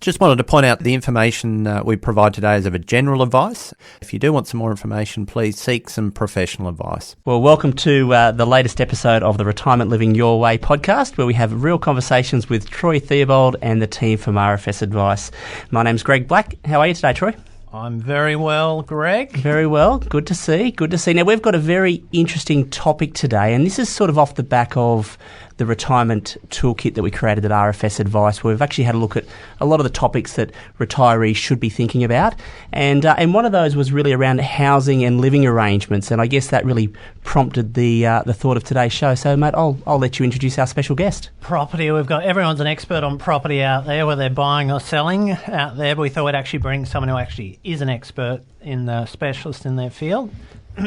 Just wanted to point out the information we provide today is of a general advice. If you do want some more information, please seek some professional advice. Well, welcome to the latest episode of the Retirement Living Your Way podcast, where we have real conversations with Troy Theobald and the team from RFS Advice. My name's Greg Black. How are you today, Troy? I'm very well, Greg. Very well. Good to see. Good to see. Now, we've got a very interesting topic today, and this is sort of off the back of the retirement toolkit that we created at RFS Advice, where we've actually had a look at a lot of the topics that retirees should be thinking about. And one of those was really around housing and living arrangements, and I guess that really prompted the thought of today's show. So, mate, I'll let you introduce our special guest. Property. Everyone's an expert on property out there, whether they're buying or selling out there, but we thought we'd actually bring someone who actually is an expert specialist in their field.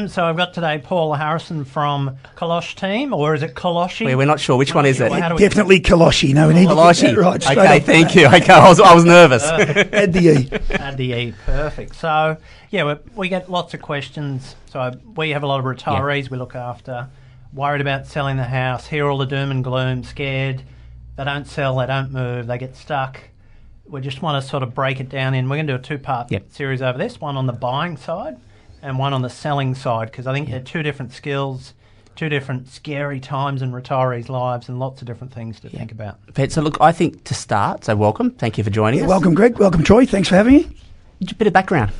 So I've got today Paul Harrison from Kollosche team, or is it Kollosche? We're not sure. Which one is it? Definitely Kollosche. No, we need Kollosche. to get that right. Okay, thank you. Okay, I was nervous. Add the E. Add the E. Perfect. So, yeah, we get lots of questions. So we have a lot of retirees we look after, worried about selling the house, hear all the doom and gloom, scared. They don't sell, they don't move, they get stuck. We just want to sort of break it down in. We're going to do a two-part series over this, one on the buying side and one on the selling side, because I think they're two different skills, two different scary times in retarees' lives, and lots of different things to think about. So look, I think to start, so welcome. Thank you for joining us. Welcome, Greg. Welcome, Troy. Thanks for having me. A bit of background.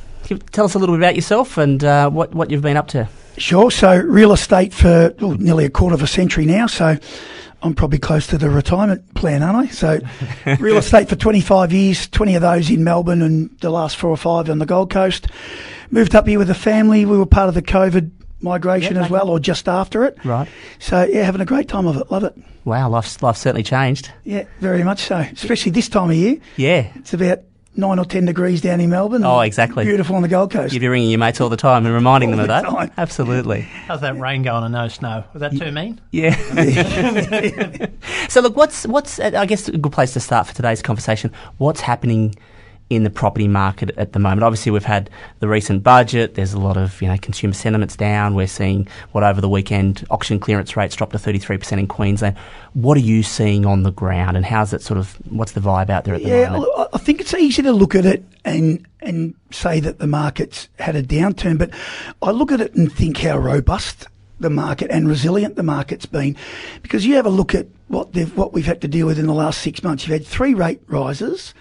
Tell us a little bit about yourself and what you've been up to. Sure. So real estate for nearly a quarter of a century now, so I'm probably close to the retirement plan, aren't I? So real estate for 25 years, 20 of those in Melbourne and the last 4 or 5 on the Gold Coast. Moved up here with the family. We were part of the COVID migration as well, or just after it. Right. So, yeah, having a great time of it. Love it. Wow, life's certainly changed. Yeah, very much so, especially this time of year. Yeah. It's about 9 or 10 degrees down in Melbourne. Oh, exactly. Beautiful on the Gold Coast. You'd be ringing your mates all the time and reminding them of that. Time. Absolutely. How's that rain going and no snow? Was that too mean? Yeah. So look, what's I guess a good place to start for today's conversation. What's happening in the property market at the moment? Obviously, we've had the recent budget. There's a lot of consumer sentiments down. We're seeing over the weekend auction clearance rates dropped to 33% in Queensland. What are you seeing on the ground, and how's it what's the vibe out there at the moment? Yeah, I think it's easy to look at it and say that the market's had a downturn, but I look at it and think how robust the market and resilient the market's been, because you have a look at what we've had to deal with in the last 6 months. You've had 3 rate rises.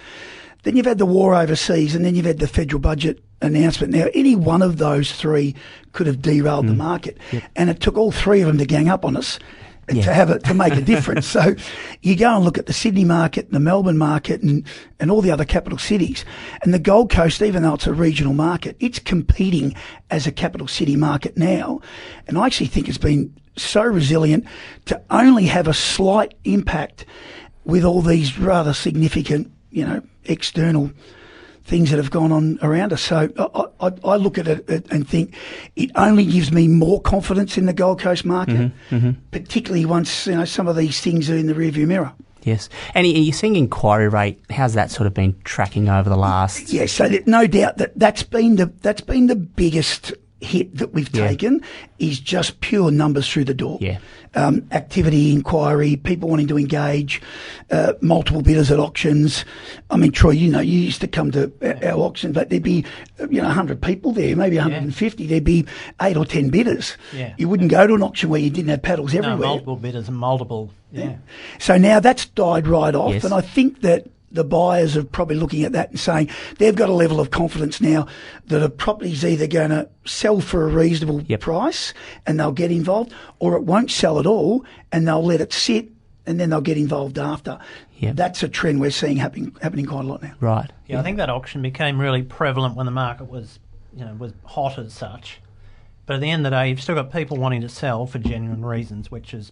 Then you've had the war overseas, and then you've had the federal budget announcement. Now, any one of those 3 could have derailed the market, and it took all 3 of them to gang up on us to make a difference. So you go and look at the Sydney market, the Melbourne market, and all the other capital cities. And the Gold Coast, even though it's a regional market, it's competing as a capital city market now. And I actually think it's been so resilient to only have a slight impact with all these rather significant external things that have gone on around us. So I look at it and think it only gives me more confidence in the Gold Coast market, particularly once some of these things are in the rearview mirror. Yes. And you're seeing inquiry rate, how's that sort of been tracking over the last... Yeah, so no doubt that's been the biggest hit that we've taken is just pure numbers through the door. Yeah. Activity, inquiry, people wanting to engage, multiple bidders at auctions. I mean, Troy, you used to come to our auction, but there'd be 100 people there, maybe 150. There'd be 8 or 10 bidders. Yeah. You wouldn't go to an auction where you didn't have paddles everywhere. No, multiple bidders and multiple. Yeah. So now that's died right off, Yes. and I think that the buyers are probably looking at that and saying they've got a level of confidence now that a property's either going to sell for a reasonable price and they'll get involved, or it won't sell at all and they'll let it sit and then they'll get involved after. Yep. That's a trend we're seeing happening quite a lot now. Right. Yeah, I think that auction became really prevalent when the market was hot as such. But at the end of the day, you've still got people wanting to sell for genuine reasons, which is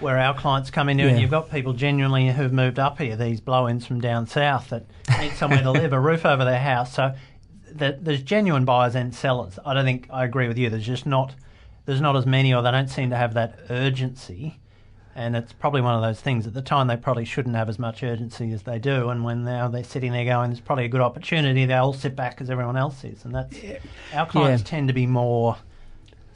where our clients come in, and you've got people genuinely who've moved up here, these blow-ins from down south that need somewhere to live, a roof over their house. So there's genuine buyers and sellers. I don't think I agree with you. There's not as many, or they don't seem to have that urgency. And it's probably one of those things. At the time, they probably shouldn't have as much urgency as they do. And when now they're sitting there going, there's probably a good opportunity, they'll sit back as everyone else is. And that's our clients tend to be more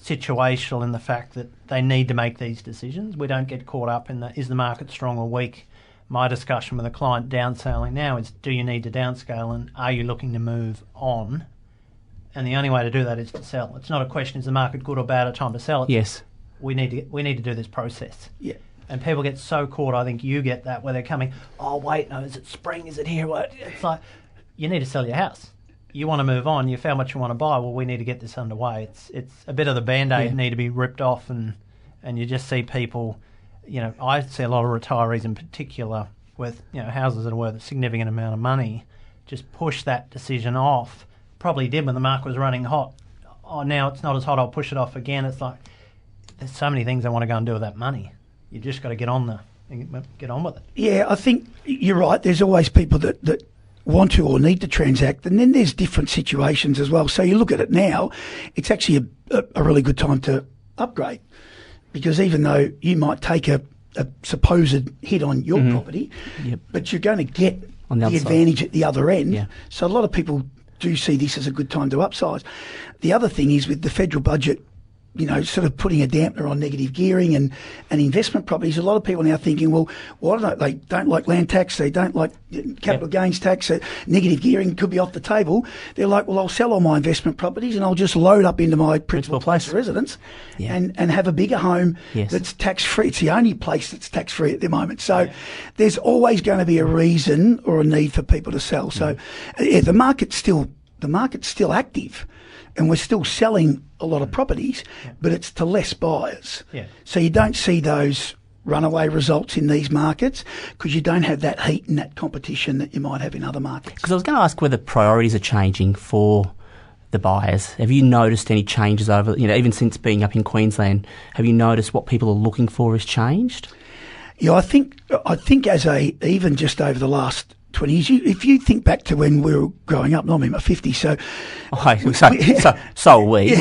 situational in the fact that they need to make these decisions. We don't get caught up in is the market strong or weak my discussion with a client downscaling now is, do you need to downscale and are you looking to move on? And the only way to do that is to sell. It's not a question, is the market good or bad at time to sell? It's, Yes. we need to do this process. Yeah. And people get so caught, I think you get that, where they're coming, oh, wait, no, is it spring? Is it here? What? It's like, you need to sell your house. You want to move on. You found what you want to buy. Well, we need to get this underway. It's a bit of the Band-Aid need to be ripped off, and you just see people, I see a lot of retirees in particular with, houses that are worth a significant amount of money, just push that decision off. Probably did when the market was running hot. Oh, now it's not as hot, I'll push it off again. It's like, there's so many things I want to go and do with that money. You just got to get on with it. Yeah, I think you're right. There's always people that want to or need to transact, and then there's different situations as well. So you look at it now, it's actually a really good time to upgrade, because even though you might take a supposed hit on your property, but you're going to get on the advantage at the other end. Yeah. So a lot of people do see this as a good time to upsize. The other thing is, with the federal budget, sort of putting a dampener on negative gearing and investment properties, a lot of people now thinking, well, why don't they don't like land tax, they don't like capital gains tax, negative gearing could be off the table. They're like, well, I'll sell all my investment properties and I'll just load up into my principal place of residence and have a bigger home that's tax-free. It's the only place that's tax-free at the moment. So there's always going to be a reason or a need for people to sell. So the market's still active, and we're still selling a lot of properties, but it's to less buyers. Yeah. So you don't see those runaway results in these markets because you don't have that heat and that competition that you might have in other markets. Because I was going to ask whether priorities are changing for the buyers. Have you noticed any changes over, even since being up in Queensland, have you noticed what people are looking for has changed? Yeah, I think even just over the last 20 years, if you think back to when we were growing up, I'm in my 50s, so are we.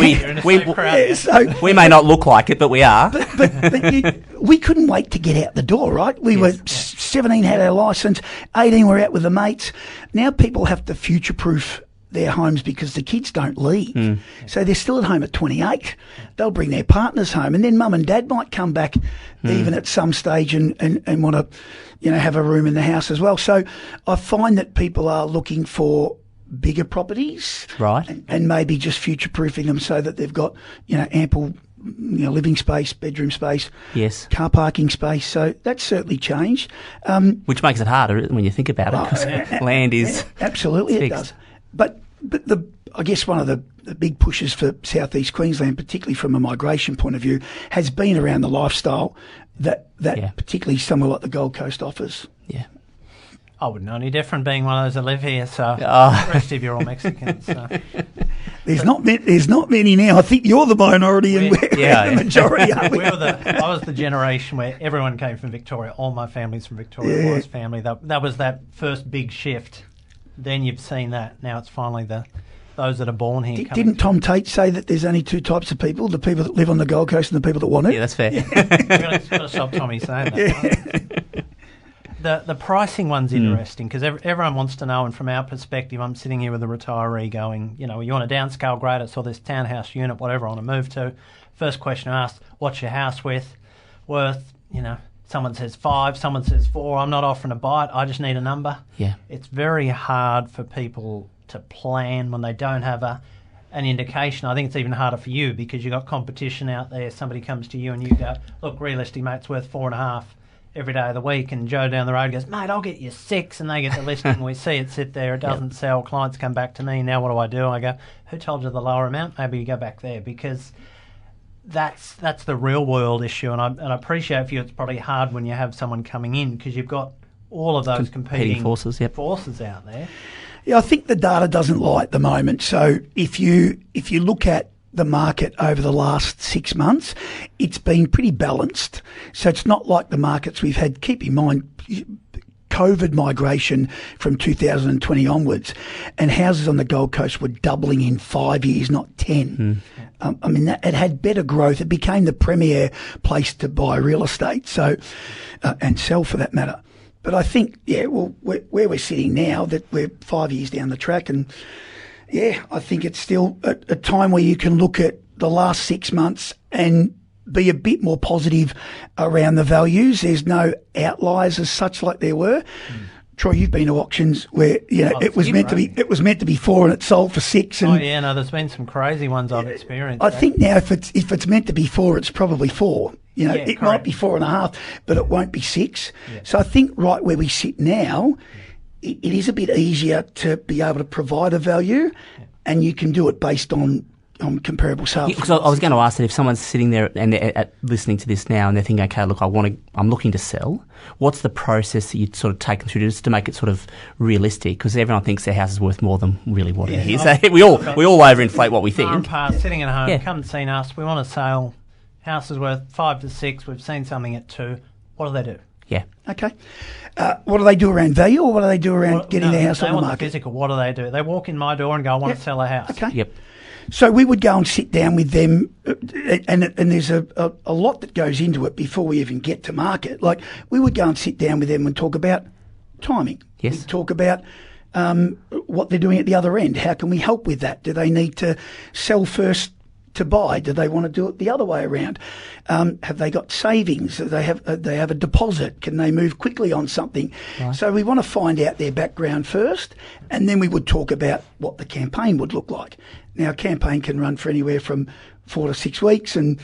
We may not look like it, but we are. But we couldn't wait to get out the door, right? We were 17, had our licence, 18, we're out with the mates. Now people have to future-proof their homes because the kids don't leave. So they're still at home at 28. They'll bring their partners home, and then mum and dad might come back even at some stage and want to, have a room in the house as well. So I find that people are looking for bigger properties, right, and maybe just future-proofing them so that they've got, ample living space, bedroom space, car parking space. So that's certainly changed. Which makes it harder when you think about it, because land is absolutely it does. But I guess one of the big pushes for southeast Queensland, particularly from a migration point of view, has been around the lifestyle that particularly somewhere like the Gold Coast offers. Yeah. I wouldn't know any different being one of those that live here, so the rest of you are all Mexicans. So. There's not many now. I think you're the minority and we're the majority, aren't we? I was the generation where everyone came from Victoria. All my family's from Victoria. Yeah. Was family. That was that first big shift. Then you've seen that. Now it's finally those that are born here. Didn't Tom Tate say that there's only two types of people, the people that live on the Gold Coast and the people that want it? Yeah, that's fair. You've got to stop Tommy saying that. Right? The pricing one's interesting because everyone wants to know, and from our perspective, I'm sitting here with a retiree going, you want a downscale grade, I saw this townhouse unit, whatever I want to move to. First question I asked, what's your house worth? Someone says 5, someone says 4. I'm not offering to buy it. I just need a number. Yeah. It's very hard for people to plan when they don't have an indication. I think it's even harder for you because you've got competition out there. Somebody comes to you and you go, look, realistically, mate, it's worth 4.5 every day of the week. And Joe down the road goes, mate, I'll get you 6. And they get the listing. We see it sit there. It doesn't sell. Clients come back to me. Now what do? I go, who told you the lower amount? Maybe you go back there because that's the real world issue, and I appreciate for you it's probably hard when you have someone coming in because you've got all of those competing forces out there. Yeah, I think the data doesn't lie at the moment. So if you look at the market over the last 6 months, it's been pretty balanced. So it's not like the markets we've had. Keep in mind, COVID migration from 2020 onwards, and houses on the Gold Coast were doubling in 5 years, not 10. It had better growth. It became the premier place to buy real estate, so and sell for that matter. But I think, where we're sitting now, that we're 5 years down the track, and I think it's still a time where you can look at the last 6 months and be a bit more positive around the values. There's no outliers as such like there were. Troy, you've been to auctions where it was meant to be 4 and it sold for 6. And there's been some crazy ones I've experienced. I think now if it's meant to be 4, it's probably 4. It might be 4.5, but it won't be 6. Yeah. So I think right where we sit now, it is a bit easier to be able to provide a value, and you can do it based on comparable sales. Because I was going to ask that if someone's sitting there and they're listening to this now and they're thinking, okay, look, I'm looking to sell. What's the process that you'd sort of take them through just to make it sort of realistic? Because everyone thinks their house is worth more than really what it is. We all overinflate what we think. Sitting at home, come and see us. We want to sell. House is worth 5 to 6. We've seen something at 2. What do they do? Yeah. Okay. What do they do around value, or what do they do around getting their house on the market? Physical. What do they do? They walk in my door and go, I want to sell a house. Okay. Yep. So we would go and sit down with them, and there's a lot that goes into it before we even get to market. Like, we would go and sit down with them and talk about timing. Yes. We'd talk about what they're doing at the other end. How can we help with that? Do they need to sell first to buy? Do they want to do it the other way around? Have they got savings? Do they have a deposit? Can they move quickly on something? Right. So we want to find out their background first, and then we would talk about what the campaign would look like. Now, a campaign can run for anywhere from 4 to 6 weeks, and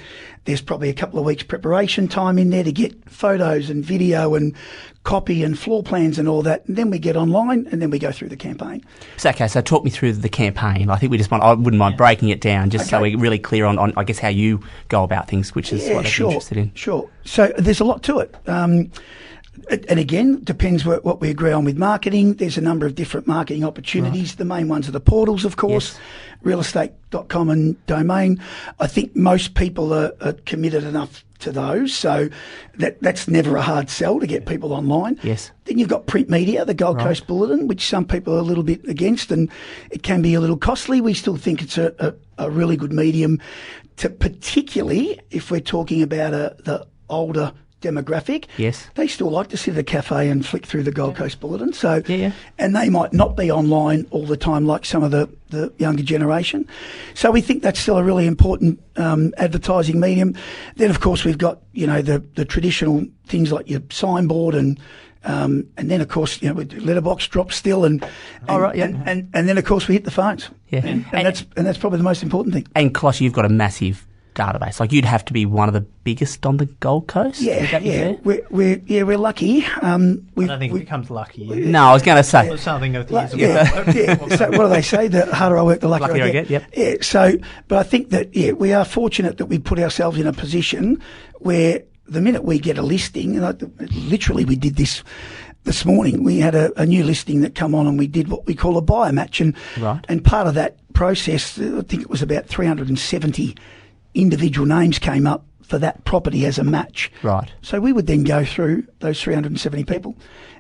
there's probably a couple of weeks preparation time in there to get photos and video and copy and floor plans and all that. And then we get online, and then we go through the campaign. So talk me through the campaign. I think I wouldn't mind breaking it down just so we're really clear on, I guess, how you go about things, which is what I'm interested in. Sure. So there's a lot to it. And again, depends what we agree on with marketing. There's a number of different marketing opportunities. Right. The main ones are the portals, of course, realestate.com and Domain. I think most people are committed enough to those, so that's never a hard sell to get people online. Yes. Then you've got print media, the Gold Coast Bulletin, which some people are a little bit against, and it can be a little costly. We still think it's a really good medium, to particularly if we're talking about the older demographic. Yes. They still like to sit at a cafe and flick through the Gold Coast Bulletin. So, and they might not be online all the time like some of the younger generation. So we think that's still a really important advertising medium. Then, of course, we've got, the traditional things like your signboard and then, of course, we do letterbox drops still, and then, of course, we hit the phones. Yeah. And that's probably the most important thing. And Kollosche, you've got a massive database. Like, you'd have to be one of the biggest on the Gold Coast. Yeah, Would that be fair? We're lucky. I don't think it becomes lucky. No, I was going to say. Or something of the years ago. So what do they say? The harder I work, the luckier I get. Yep. Yeah. So, but I think that we are fortunate that we put ourselves in a position where the minute we get a listing, and literally we did this morning, we had a new listing that come on, and we did what we call a buyer match, and part of that process, I think it was about 370 individual names came up for that property as a match. Right. So we would then go through those 370 people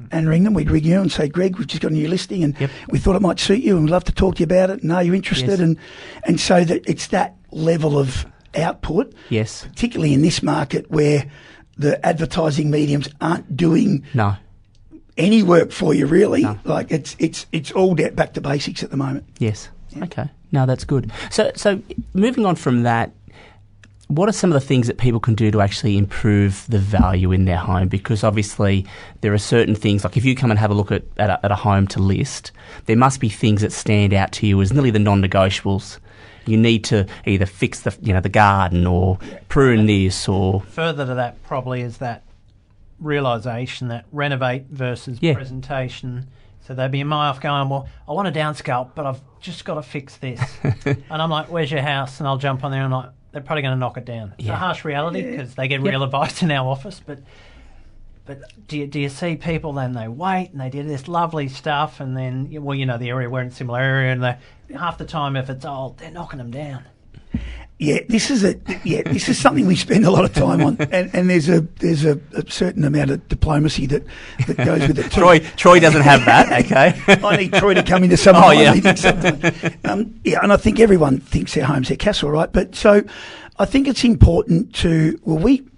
and ring them. We'd ring you and say, Greg, we've just got a new listing, and we thought it might suit you, and we'd love to talk to you about it, and are you interested? Yes. And so that it's that level of output, yes, particularly in this market where the advertising mediums aren't doing any work for you, really. No. Like it's all back to basics at the moment. Yes. Yeah. Okay. No, that's good. So moving on from that, what are some of the things that people can do to actually improve the value in their home? Because obviously there are certain things, like if you come and have a look at a home to list, there must be things that stand out to you as nearly the non-negotiables. You need to either fix the garden or prune this, or further to that probably is that realisation that renovate versus presentation. So they'd be in my off going, well, I want to downscale, but I've just got to fix this. And I'm like, where's your house? And I'll jump on there and I'm like, they're probably going to knock it down. It's a harsh reality because they get real advice in our office. But do you see people then they wait and they do this lovely stuff, and then the area we're in, similar area, and half the time if it's old, they're knocking them down. Yeah, this is something we spend a lot of time on, and there's a certain amount of diplomacy that goes with it too. Troy doesn't have that. Okay, I need Troy to come into some of my meetings sometimes. And I think everyone thinks their home's their castle, right? But so I think it's important to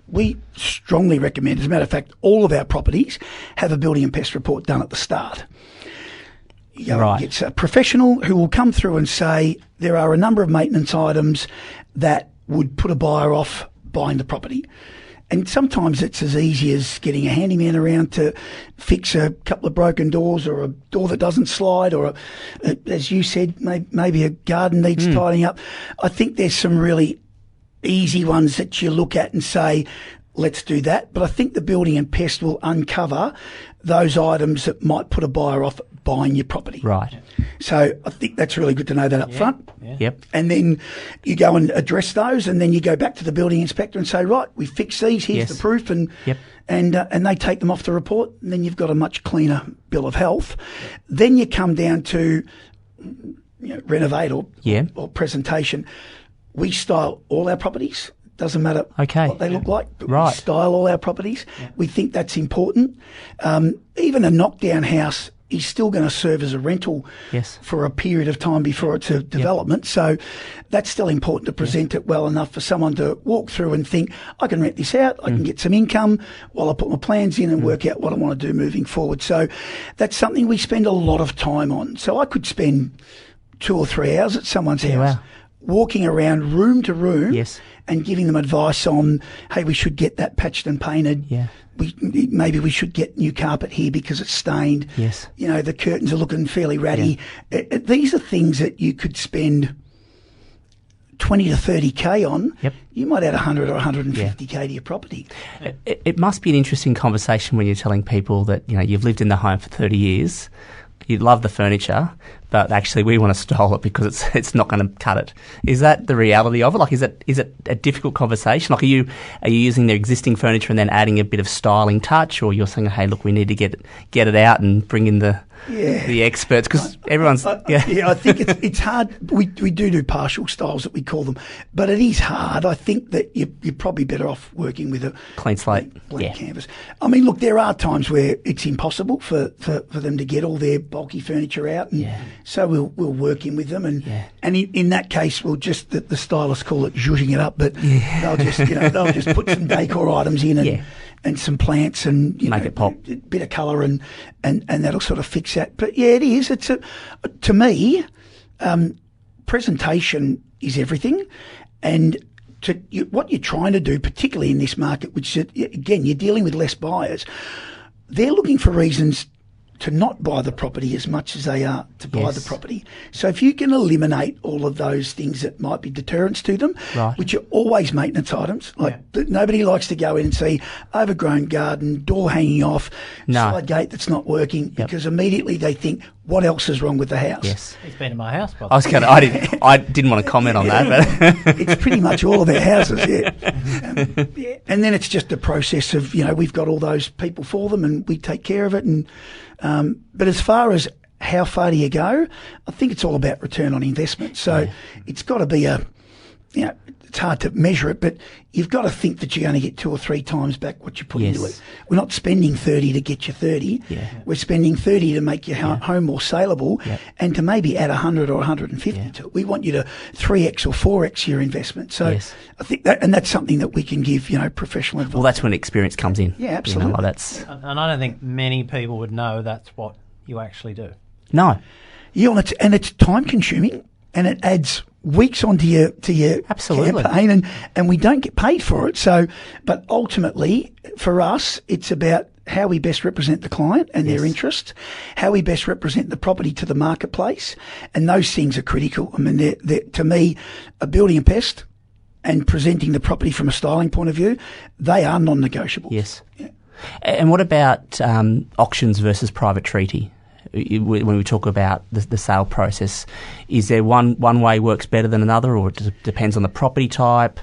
we strongly recommend, as a matter of fact, all of our properties have a building and pest report done at the start. It's a professional who will come through and say there are a number of maintenance items that would put a buyer off buying the property. And sometimes it's as easy as getting a handyman around to fix a couple of broken doors, or a door that doesn't slide, or, as you said, maybe a garden needs tidying up. I think there's some really easy ones that you look at and say, let's do that. But I think the building and pest will uncover those items that might put a buyer off buying your property. Right. So I think that's really good to know that up front. Yeah. Yep. And then you go and address those, and then you go back to the building inspector and say, right, we fixed these, here's the proof, and and they take them off the report, and then you've got a much cleaner bill of health. Then you come down to renovate or presentation. We style all our properties. Doesn't matter what they look like, but we style all our properties. Yeah. We think that's important. Even a knockdown house is still going to serve as a rental for a period of time before it's a development. So that's still important to present it well enough for someone to walk through and think, I can rent this out, I can get some income while I put my plans in and work out what I want to do moving forward. So that's something we spend a lot of time on. So I could spend 2 or 3 hours at someone's house walking around room to room and giving them advice on, hey, we should get that patched and painted. Yeah. Maybe we should get new carpet here because it's stained. Yes. The curtains are looking fairly ratty. Yeah. These are things that you could spend 20 to 30K on. Yep. You might add 100 or 150K to your property. It must be an interesting conversation when you're telling people that, you've lived in the home for 30 years. You love the furniture, but actually we want to style it because it's not going to cut it. Is that the reality of it? Like, is it a difficult conversation? Like, are you using their existing furniture and then adding a bit of styling touch, or you're saying, hey, look, we need to get it out and bring in the experts, because everyone's I think it's hard. We do partial styles that we call them, but it is hard. I think that you're probably better off working with a clean slate, blank canvas. I mean, look, there are times where it's impossible for them to get all their bulky furniture out, and so we'll work in with them, and in that case, we'll just the stylists call it zhuzhing it up, but they'll just put some decor items in and some plants and make it pop, a bit of colour, and that'll sort of fix that. But it is. To me, presentation is everything, and what you're trying to do, particularly in this market, which again you're dealing with less buyers, they're looking for reasons to not buy the property as much as they are to buy the property. So if you can eliminate all of those things that might be deterrents to them, which are always maintenance items, like nobody likes to go in and see overgrown garden, door hanging off, side gate that's not working, because immediately they think, what else is wrong with the house? Yes. It's been in my house, by the way. I didn't want to comment on that, but it's pretty much all of our houses, And then it's just a process of, we've got all those people for them and we take care of it. And but as far as how far do you go, I think it's all about return on investment. So it's got to be it's hard to measure it, but you've got to think that you're going to get 2 or 3 times back what you put into it. We're not spending 30 to get you 30. We're spending 30 to make your home more saleable and to maybe add 100 or 150 to it. We want you to 3x or 4x your investment. So I think that's something that we can give, professional advice. Well, that's when experience comes in. Yeah, absolutely. And I don't think many people would know that's what you actually do. No. Yeah, and it's time consuming, and it adds weeks onto your campaign, and we don't get paid for it. So, but ultimately, for us, it's about how we best represent the client and their interest, how we best represent the property to the marketplace, and those things are critical. I mean, to me, a building and pest and presenting the property from a styling point of view, they are non-negotiable. Yes. Yeah. And what about auctions versus private treaty? When we talk about the sale process, is there one way works better than another, or it depends on the property type,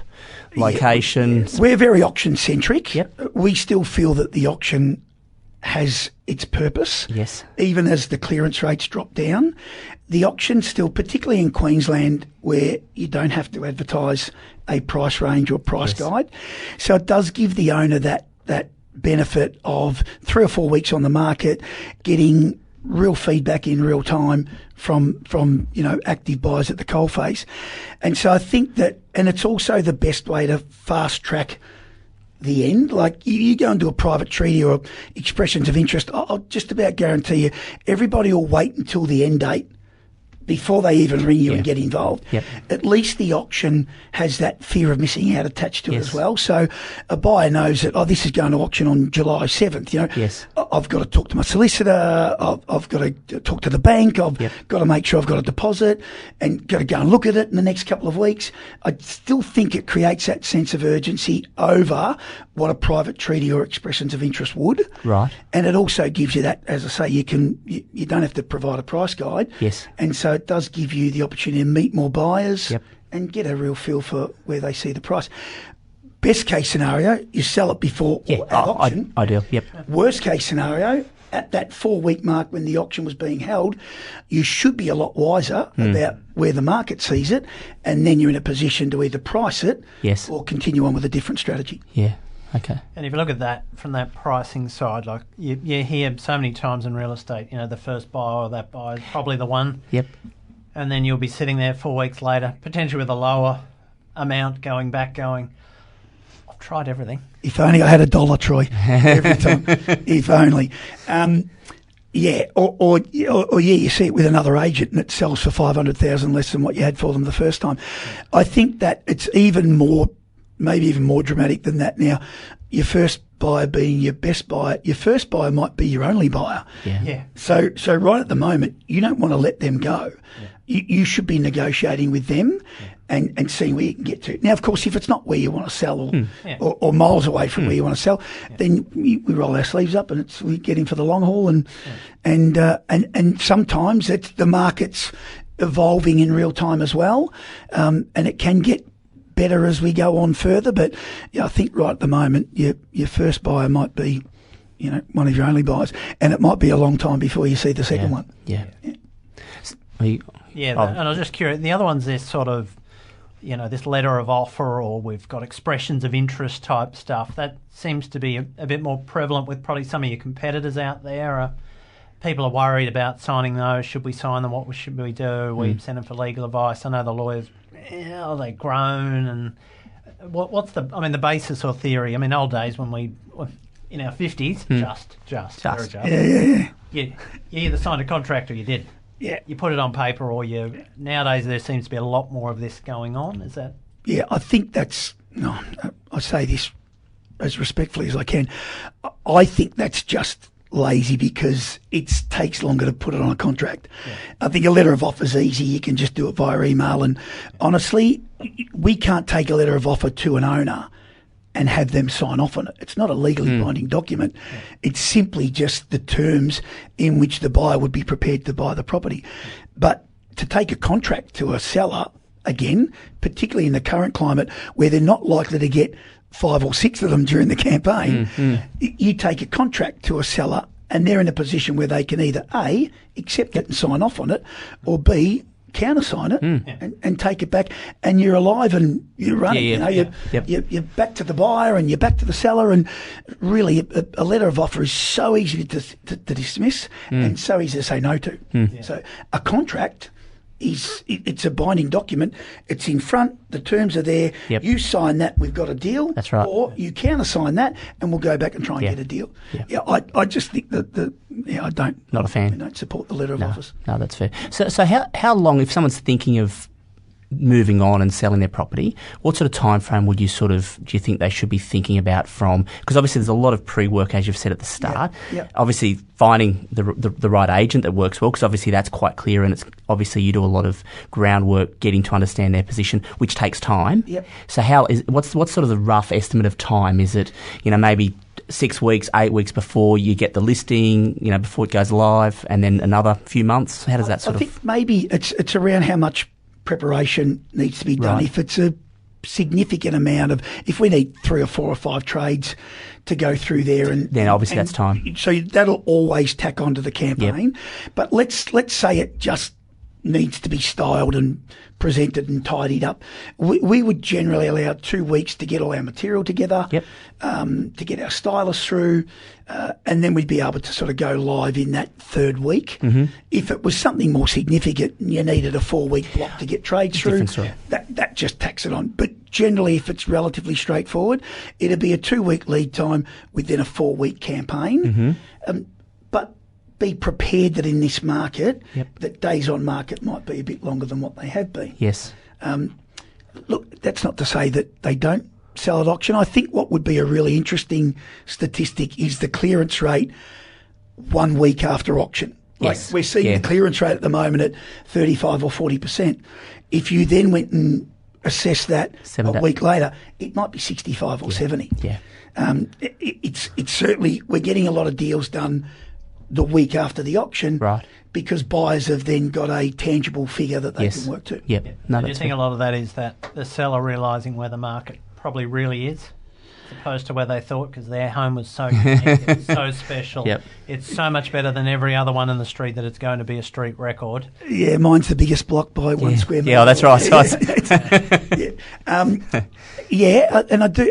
location? We're very auction centric. We still feel that the auction has its purpose. Yes. Even as the clearance rates drop down, the auction still, particularly in Queensland, where you don't have to advertise a price range or price guide, so it does give the owner that benefit of 3 or 4 weeks on the market, getting real feedback in real time from active buyers at the coalface. And so I think that, and it's also the best way to fast track the end. Like you go into a private treaty or expressions of interest, I'll just about guarantee you everybody will wait until the end date before they even ring you Yeah. and get involved. Yep. At least the auction has that fear of missing out attached to it Yes. as well. So a buyer knows that, this is going to auction on July 7th. Yes. I've got to talk to my solicitor. I've got to talk to the bank. I've Yep. got to make sure I've got a deposit and got to go and look at it in the next couple of weeks. I still think it creates that sense of urgency over what a private treaty or expressions of interest would. Right. And it also gives you that, as I say, you don't have to provide a price guide. Yes. And so it does give you the opportunity to meet more buyers Yep. and get a real feel for where they see the price. Best case scenario, you sell it before or at auction. Ideal. Yep. Worst case scenario, at that 4-week mark when the auction was being held, you should be a lot wiser about where the market sees it, and then you're in a position to either price it Yes. or continue on with a different strategy. Yeah. Okay. And if you look at that from that pricing side, like you hear so many times in real estate, the first buyer or that buyer is probably the one. Yep. And then you'll be sitting there 4 weeks later, potentially with a lower amount going, I've tried everything. If only I had $1, Troy, every time. If only. Or you see it with another agent and it sells for $500,000 less than what you had for them the first time. I think that it's maybe even more dramatic than that now. Your first buyer being your best buyer, your first buyer might be your only buyer. Yeah. So right at the moment, you don't want to let them go. You should be negotiating with them and seeing where you can get to. Now, of course, if it's not where you want to sell or miles away from where you want to sell, then we roll our sleeves up and we get in for the long haul. And sometimes it's the market's evolving in real time as well, and it can get better as we go on further. But I think right at the moment, your first buyer might be, one of your only buyers, and it might be a long time before you see the second one. Yeah. And I was just curious. The other one's this sort of, this letter of offer, or we've got expressions of interest type stuff. That seems to be a bit more prevalent with probably some of your competitors out there. People are worried about signing those. Should we sign them? What should we do? We send them for legal advice. I know the lawyers, are they grown? And what's the basis or theory? Old days when we were in our 50s, just. Yeah. You either signed a contract or you did. Yeah. You put it on paper, or nowadays there seems to be a lot more of this going on. Is that? Yeah, I think I say this as respectfully as I can. I think that's just lazy because it takes longer to put it on a contract. Yeah. I think a letter of offer is easy. You can just do it via email. And honestly, we can't take a letter of offer to an owner and have them sign off on it. It's not a legally binding document. Yeah. It's simply just the terms in which the buyer would be prepared to buy the property. But to take a contract to a seller, again, particularly in the current climate where they're not likely to get 5 or 6 of them during the campaign, you take a contract to a seller and they're in a position where they can either A, accept it and sign off on it, or B, countersign it and take it back, and you're alive and you're running. You're back to the buyer and you're back to the seller, and really a letter of offer is so easy to dismiss and so easy to say no to. So a contract it's a binding document. It's in front. The terms are there. Yep. You sign that, we've got a deal. That's right. Or you countersign that, and we'll go back and try and get a deal. Yeah, I just think that I don't. Not a fan. I don't support the letter of office. No, that's fair. So how long, if someone's thinking of moving on and selling their property, what sort of time frame do you think they should be thinking about from? Because obviously there's a lot of pre-work, as you've said at the start. Yeah. Obviously finding the right agent that works well, because obviously that's quite clear, and it's obviously you do a lot of groundwork getting to understand their position, which takes time. Yep. So what's sort of the rough estimate of time? Is it, maybe 6 weeks, 8 weeks before you get the listing, before it goes live, and then another few months? How does that sort of... I think maybe it's around how much preparation needs to be done. Right. If it's a significant amount of, if we need 3 or 4 or 5 trades to go through there, and then obviously that's time. So that'll always tack onto the campaign. Yep. But let's say it just needs to be styled and presented and tidied up. We would generally allow 2 weeks to get all our material together, Yep. To get our stylists through, and then we'd be able to sort of go live in that 3rd week. Mm-hmm. If it was something more significant and you needed a 4-week block to get trades through, that just tacks it on. But generally, if it's relatively straightforward, it'd be a 2-week lead time within a 4-week campaign. Mm-hmm. But be prepared that in this market, that days on market might be a bit longer than what they have been. Yes. Look, that's not to say that they don't sell at auction. I think what would be a really interesting statistic is the clearance rate 1 week after auction. Like Yes. we're seeing the clearance rate at the moment at 35 or 40%. If you then went and assessed that a week later, it might be 65 or 70. Yeah. It's certainly, we're getting a lot of deals done the week after the auction, Right. because buyers have then got a tangible figure that they can work to. Yep. No, Do you that's think fair. a lot of that is that the seller realising where the market probably really is, as opposed to where they thought, because their home was so unique, it was so special. Yep. It's so much better than every other one in the street that it's going to be a street record. Yeah, mine's the biggest block by 1 square metre. Yeah, that's right.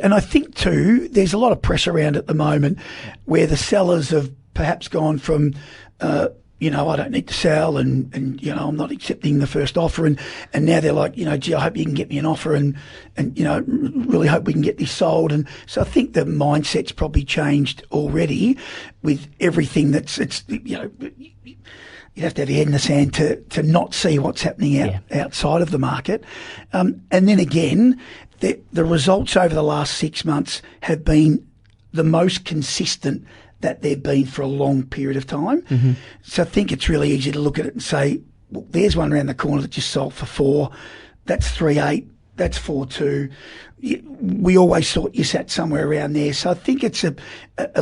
And I think too, there's a lot of press around at the moment where the sellers have perhaps gone from, I don't need to sell and I'm not accepting the first offer. And now they're like, gee, I hope you can get me an offer and really hope we can get this sold. And so I think the mindset's probably changed already with everything you have to have your head in the sand to not see what's happening outside of the market. And then again, the results over the last 6 months have been the most consistent that they've been for a long period of time. Mm-hmm. So I think it's really easy to look at it and say, well, there's one around the corner that just sold for 4. That's 3.8. That's 4.2. We always thought you sat somewhere around there. So I think it's a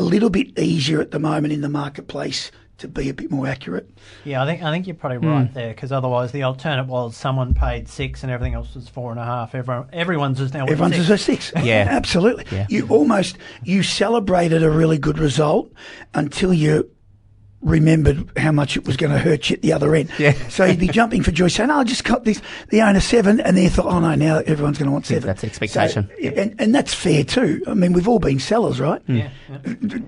little bit easier at the moment in the marketplace to be a bit more accurate. Yeah, I think you're probably right there, because otherwise the alternate was someone paid 6 and everything else was 4.5. Everyone's just now Everyone's at 6. just at 6. Yeah. Absolutely. Yeah. You celebrated a really good result until you remembered how much it was going to hurt you at the other end. Yeah. So you'd be jumping for joy saying, I just got the owner 7, and they thought, oh no, now everyone's going to want 7. That's expectation. So, and that's fair too. I mean, we've all been sellers, right? Yeah.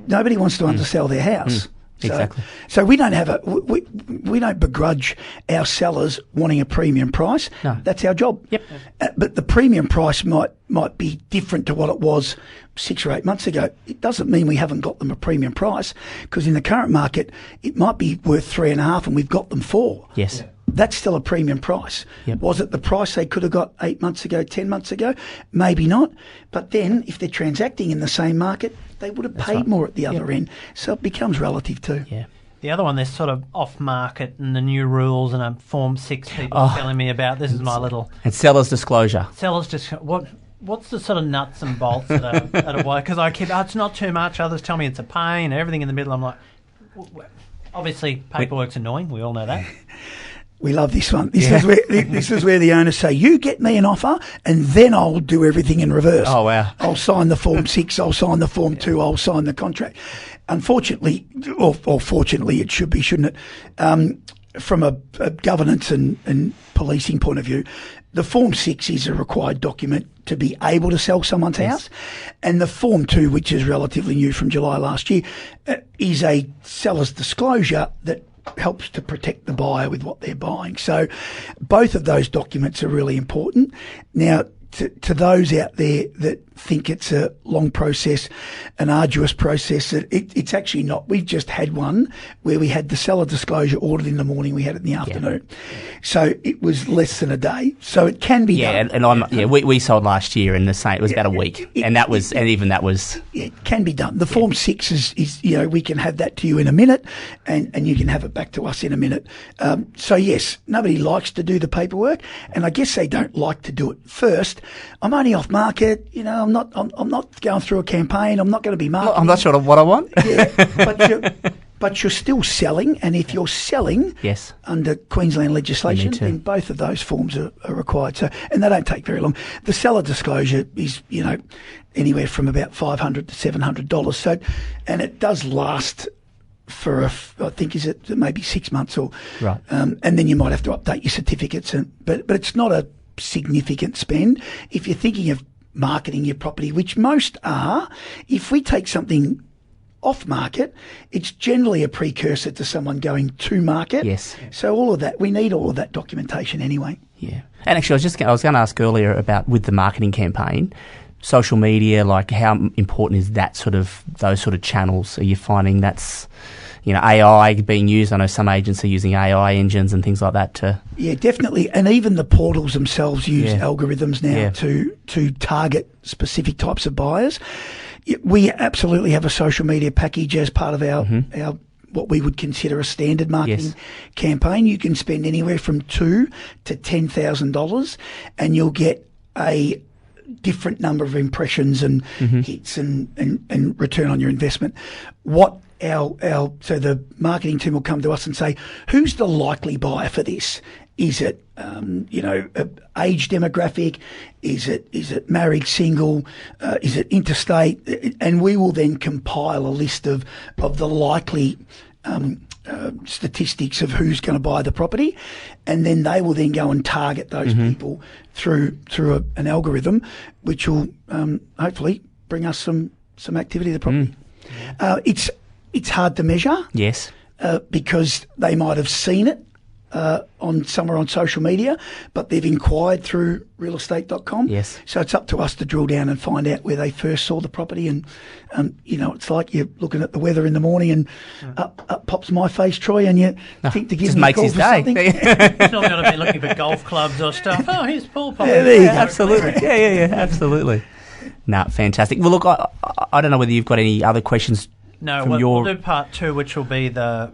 Nobody wants to undersell their house. Exactly. So we don't have we don't begrudge our sellers wanting a premium price. No. That's our job. Yep. But the premium price might be different to what it was 6 or 8 months ago. It doesn't mean we haven't got them a premium price, because in the current market it might be worth 3.5 and we've got them 4. Yes. Yeah. That's still a premium price. Yep. Was it the price they could have got 8 months ago, 10 months ago? Maybe not. But then if they're transacting in the same market, they would have paid more at the other end. So it becomes relative too. Yeah. The other one, this sort of off-market and the new rules and a Form 6 people telling me about. This is my little... And seller's disclosure. Sellers just... What's the sort of nuts and bolts at a way? Because I keep... it's not too much. Others tell me it's a pain. Everything in the middle, I'm like... Obviously, paperwork's annoying. We all know that. We love this one. This is where the owners say, you get me an offer and then I'll do everything in reverse. Oh, wow. I'll sign the Form 6, I'll sign the Form 2, I'll sign the contract. Unfortunately, or fortunately it should be, shouldn't it? From a governance and policing point of view, the Form 6 is a required document to be able to sell someone's house. And the Form 2, which is relatively new from July last year, is a seller's disclosure that helps to protect the buyer with what they're buying. So both of those documents are really important. Now, to those out there that think it's a long process, an arduous process, it's actually not. We've just had one where we had the seller disclosure ordered in the morning, we had it in the afternoon. So it was less than a day. So it can be done. And we sold last year in the same, it was about a week. And even that was... It can be done. The Form 6 is we can have that to you in a minute and you can have it back to us in a minute. So yes, nobody likes to do the paperwork, and I guess they don't like to do it first. I'm only off market, I'm not going through a campaign. I'm not going to be marketing. I'm not sure what I want. Yeah, but you're still selling, and if you're selling under Queensland legislation, then both of those forms are required. So, and they don't take very long. The seller disclosure is, anywhere from about $500 to $700. So, and it does last for I think is it maybe 6 months or right, and then you might have to update your certificates. But it's not a significant spend if you're thinking of marketing your property, which most are. If we take something off market, it's generally a precursor to someone going to market. Yes. So all of that, we need all of that documentation anyway. Yeah. And actually, I was going to ask earlier about with the marketing campaign, social media, like how important is that those sort of channels? Are you finding that's AI being used. I know some agents are using AI engines and things like that to... Yeah, definitely. And even the portals themselves use algorithms now to target specific types of buyers. We absolutely have a social media package as part of our what we would consider a standard marketing campaign. You can spend anywhere from $2,000 to $10,000 and you'll get a different number of impressions and hits and return on your investment. So the marketing team will come to us and say, who's the likely buyer for this? Is it, age demographic? Is it married, single? Is it interstate? And we will then compile a list of the likely statistics of who's going to buy the property, and then they will then go and target those people through an algorithm, which will hopefully bring us some activity to the property. It's hard to measure, because they might have seen it somewhere on social media, but they've inquired through realestate.com. Yes. So it's up to us to drill down and find out where they first saw the property. And, it's like you're looking at the weather in the morning and up pops my face, Troy, and you think to give me a call for something. He's not going to be looking for golf clubs or stuff. Oh, here's Paul. Absolutely. Absolutely. No, fantastic. Well, look, I don't know whether you've got any other questions. No, we'll do part 2, which will be the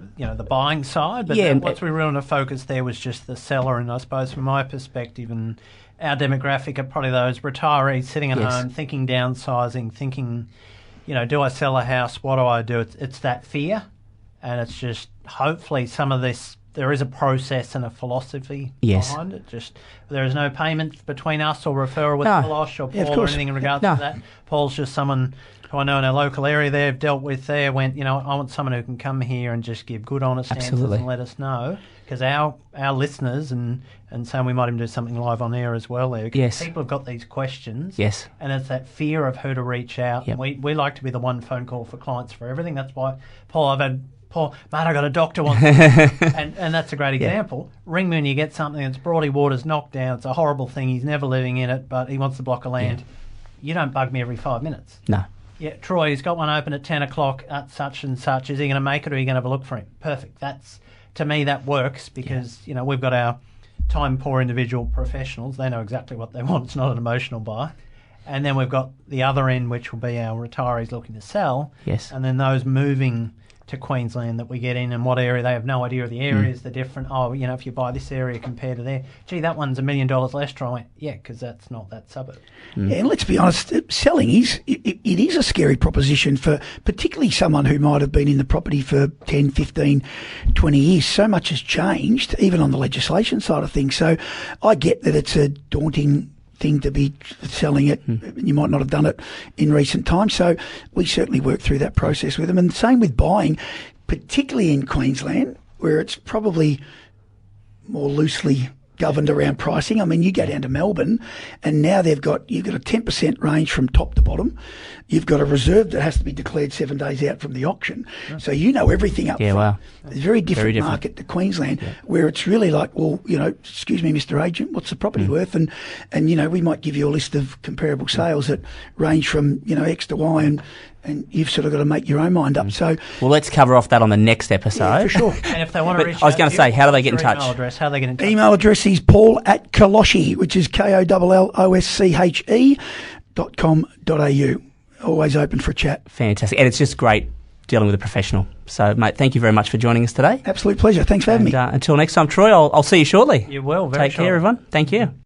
buying side. But what we really want to focus there was just the seller, and I suppose from my perspective and our demographic are probably those retirees sitting at home thinking downsizing, thinking, do I sell a house? What do I do? It's that fear, and it's just hopefully some of this. There is a process and a philosophy behind it. Just there is no payment between us or referral with Kollosche or Paul or anything in regards to that. Paul's just someone who I know in our local area they've dealt with there, went, I want someone who can come here and just give good, honest answers and let us know. Because our listeners, and saying we might even do something live on air as well there, because people have got these questions. Yes. And it's that fear of who to reach out. Yep. And we like to be the one phone call for clients for everything. That's why, Paul, mate, I got a doctor once. and that's a great example. Ring me when you get something that's Broady Water's knocked down. It's a horrible thing. He's never living in it, but he wants the block of land. You don't bug me every 5 minutes. No. Yeah, Troy, he's got one open at 10 o'clock at such and such. Is he going to make it, or are you going to have a look for him? Perfect. To me, that works because, we've got our time-poor individual professionals. They know exactly what they want. It's not an emotional buy. And then we've got the other end, which will be our retirees looking to sell. Yes. And then those moving to Queensland that we get in, and what area they have no idea of the areas. They're different. Oh, if you buy this area compared to there, gee, that one's $1 million less. Troy, because that's not that suburb. Yeah, and let's be honest, selling it is a scary proposition for particularly someone who might have been in the property for 10, 15, 20 years. So much has changed, even on the legislation side of things. So I get that it's a daunting thing to be selling it. You might not have done it in recent times. So we certainly work through that process with them. And same with buying, particularly in Queensland, where it's probably more loosely governed around pricing. I mean, you go down to Melbourne and now you've got a 10% range from top to bottom. You've got a reserve that has to be declared 7 days out from the auction. So everything up front. Wow. It's a very different market to Queensland, where it's really like, well, excuse me, Mr. Agent, what's the property worth? And we might give you a list of comparable sales that range from, X to Y, and you've sort of got to make your own mind up. So, well, let's cover off that on the next episode. Yeah, for sure. And if they want to reach out, I was going to say, how do they get in touch? Email address, how do they get in touch? Email address is paul@Kollosche, which is KOLLOSCHE.com.au. Always open for a chat. Fantastic. And it's just great dealing with a professional. So, mate, thank you very much for joining us today. Absolute pleasure. Thanks for having me. Until next time, Troy, I'll see you shortly. You will. Take care, everyone. Thank you.